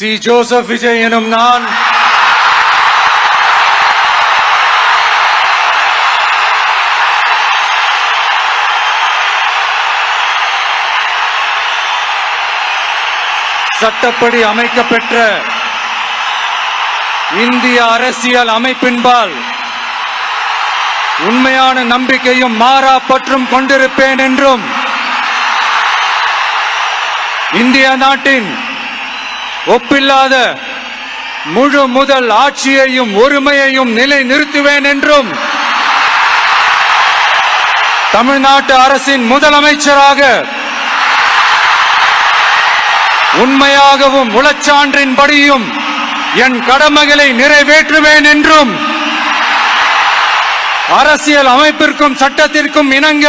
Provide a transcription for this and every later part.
C. Joseph Vijay எனும் நான் சட்டப்படி அமைக்கப்பெற்ற இந்திய அரசியல் அமைப்பின்பால் உண்மையான நம்பிக்கையும் மாறா பற்றும் கொண்டிருப்பேன் என்றும் இந்திய நாட்டின் ஒப்பில்லாத முழு முதல் ஆட்சியையும் ஒருமையையும் நிலைநிறுத்துவேன் என்றும் தமிழ்நாட்டு அரசின் முதலமைச்சராக உண்மையாகவும் உளச்சான்றின்படியும் என் கடமைகளை நிறைவேற்றுவேன் என்றும் அரசியல் அமைப்பிற்கும் சட்டத்திற்கும் இணங்க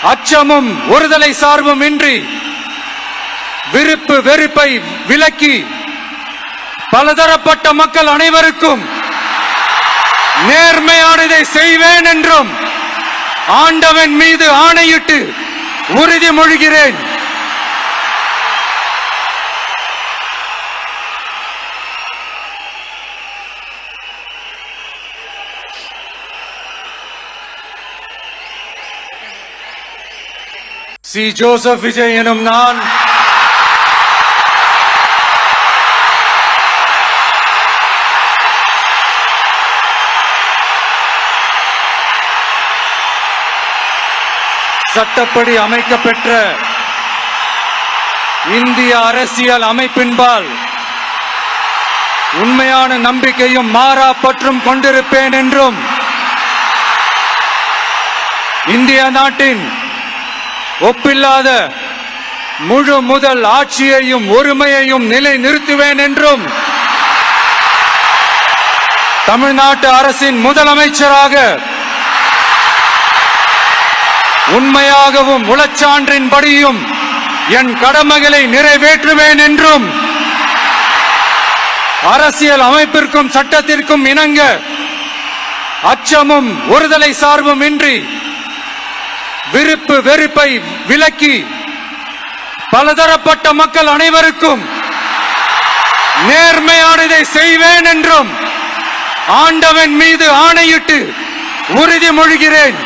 அச்சமும் ஒருதலை சார்பும் இன்றி விருப்பு வெறுப்பை விலக்கி பலதரப்பட்ட மக்கள் அனைவருக்கும் நேர்மையானதை செய்வேன் என்றும் ஆண்டவன் மீது ஆணையிட்டு உறுதிமொழிகிறேன். சி. ஜோசப் விஜய் எனும் நான் சட்டப்படி அமைக்கப்பெற்ற இந்திய அரசியல் அமைப்பின்பால் உண்மையான நம்பிக்கையும் மாறா பற்றும் கொண்டிருப்பேன் என்றும் இந்திய நாட்டின் ஒப்பில்லாத முழு முதல் ஆட்சியையும் ஒருமையையும் நிலைநிறுத்துவேன் என்றும் தமிழ்நாட்டு அரசின் முதலமைச்சராக உண்மையாகவும் உளச்சான்றின்படியும் என் கடமைகளை நிறைவேற்றுவேன் என்றும் அரசியல் அமைப்பிற்கும் சட்டத்திற்கும் இணங்க அச்சமும் ஒருதலை சார்பும் இன்றி விருப்பு வெறுப்பை விலக்கி பலதரப்பட்ட மக்கள் அனைவருக்கும் நேர்மையானதை செய்வேன் என்றும் ஆண்டவன் மீது ஆணையிட்டு உறுதிமொழிகிறேன்.